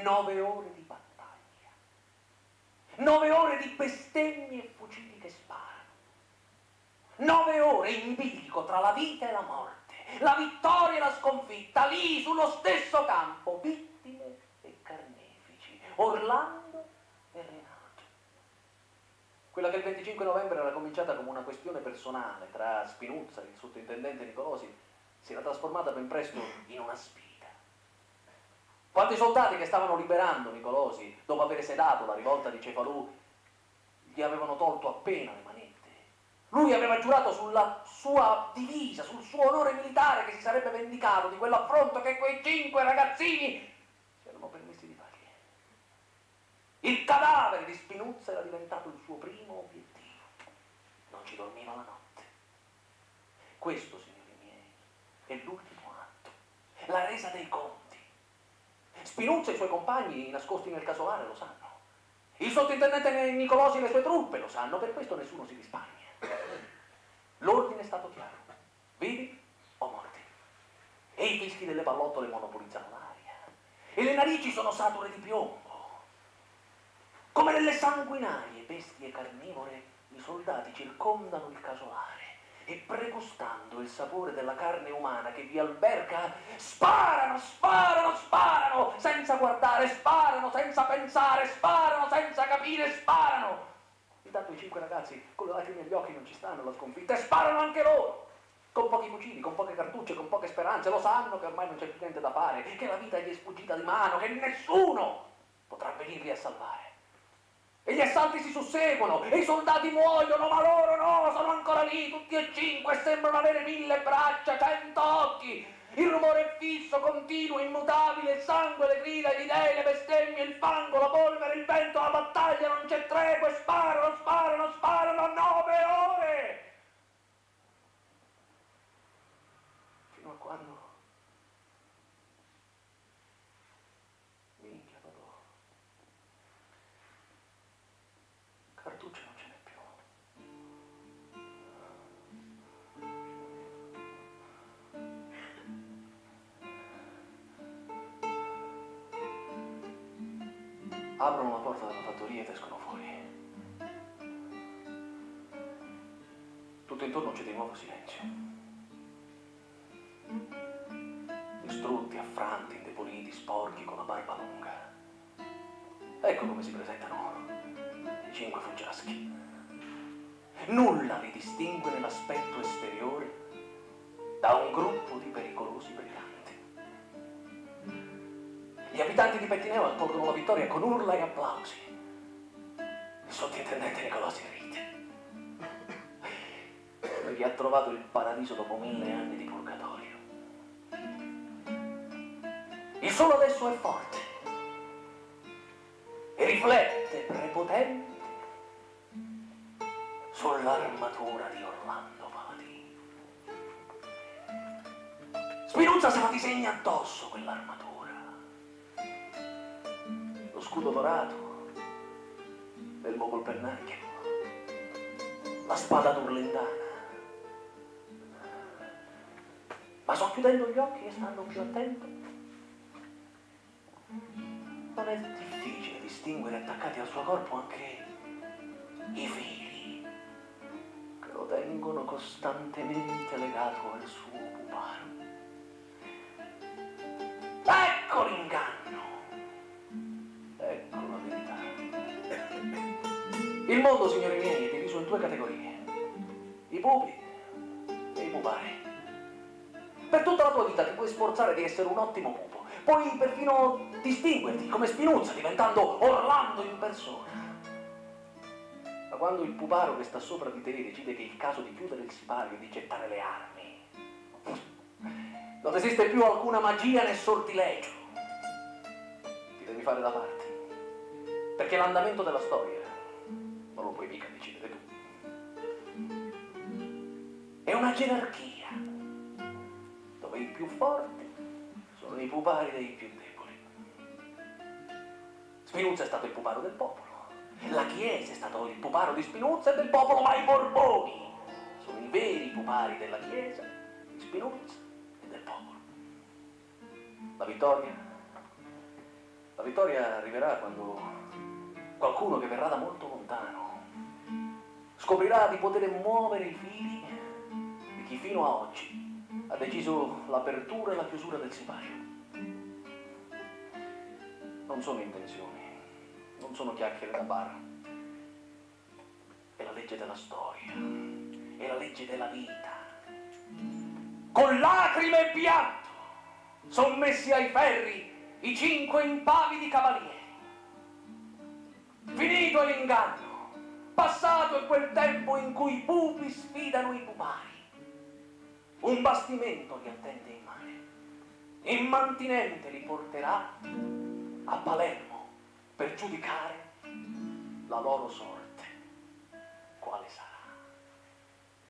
9 ore di battaglia, 9 ore di bestemmie e fucili che sparano, 9 ore in bilico tra la vita e la morte, la vittoria e la sconfitta, lì sullo stesso campo, vittime e carnefici, Orlando e Renato. Quella che il 25 novembre era cominciata come una questione personale tra Spinuzza e il sottintendente Nicolosi si era trasformata ben presto in una sfida. Quando i soldati che stavano liberando Nicolosi, dopo aver sedato la rivolta di Cefalù, gli avevano tolto appena le manette, lui aveva giurato sulla sua divisa, sul suo onore militare, che si sarebbe vendicato di quell'affronto che quei 5 ragazzini si erano permessi di fargli. Il cadavere di Spinuzza era diventato il suo primo obiettivo. Non ci dormiva la notte. Questo, signori miei, è l'ultimo atto, la resa dei conti. Spinuzza e i suoi compagni nascosti nel casolare lo sanno. Il sottintendente Nicolosi e le sue truppe lo sanno, per questo nessuno si risparmia. L'ordine è stato chiaro: vivi o morti. E i fischi delle pallottole monopolizzano l'aria. E le narici sono sature di piombo. Come nelle sanguinarie bestie carnivore, i soldati circondano il casolare e, pregustando il sapore della carne umana che vi alberga, sparano, sparano, sparano, senza guardare, sparano senza pensare, sparano senza capire, sparano. Intanto i 5 ragazzi con le lacrime agli occhi non ci stanno alla sconfitta e sparano anche loro, con pochi fucili, con poche cartucce, con poche speranze. Lo sanno che ormai non c'è più niente da fare, che la vita gli è sfuggita di mano, che nessuno potrà venirli a salvare. E gli assalti si susseguono, e i soldati muoiono, ma loro no, sono ancora lì, tutti e 5, e sembrano avere 1000 braccia, 100 occhi. Il rumore è fisso, continuo, immutabile, il sangue, le grida, le idee, le bestemmie, il fango, la polvere, il vento, la battaglia, non c'è tregua, sparano, sparano, sparano, 9 ore! Fino a quando... Minchia, Totò. Cartucce non ce n'è più. Aprono la porta della fattoria ed escono fuori. Tutto intorno c'è di nuovo silenzio. Distrutti, affranti, indeboliti, sporchi, con la barba lunga. Ecco come si presentano i 5 fuggiaschi. Nulla li distingue nell'aspetto esteriore da un gruppo di pericolosi briganti. Gli abitanti di Pettineo accolgono la vittoria con urla e applausi. Il sottintendente Nicolosi ride. Perché ha trovato il paradiso dopo 1000 anni di purgatorio. Il sole adesso è forte e riflette prepotente sull'armatura di Orlando Paladino. Spinuzza se la disegna addosso quell'armatura. Lo scudo dorato, l'elmo col pennacchio, la spada turlindana. Ma socchiudendo gli occhi e stando più attento, non è difficile distinguere attaccati al suo corpo anche i fili che lo tengono costantemente legato al suo puparo. Ecco l'inganno, ecco la verità. Il mondo, signori miei, è diviso in 2 categorie: i pupi e i pupari. Per tutta la tua vita ti puoi sforzare di essere un ottimo pupo, puoi perfino distinguerti come Spinuzza, diventando Orlando in persona. Ma quando il puparo che sta sopra di te decide che è il caso di chiudere il sipario e di gettare le armi, non esiste più alcuna magia né sortilegio. Ti devi fare da parte, perché l'andamento della storia non lo puoi mica decidere tu. È una gerarchia dove i più forti sono i pupari dei più deboli. Spinuzza è stato il puparo del popolo, la Chiesa è stato il puparo di Spinuzza e del popolo, ma i Borboni sono i veri pupari della Chiesa, di Spinuzza e del popolo. La vittoria La vittoria arriverà quando qualcuno che verrà da molto lontano scoprirà di poter muovere i fili di chi fino a oggi ha deciso l'apertura e la chiusura del sipario. Non sono intenzioni, non sono chiacchiere da bar. È la legge della storia, è la legge della vita. Con lacrime e pianto son messi ai ferri i 5 impavidi cavalieri. Finito è l'inganno, passato è quel tempo in cui i pupi sfidano i pupari. Un bastimento li attende in mare, immantinente li porterà a Palermo per giudicare la loro sorte. Quale sarà?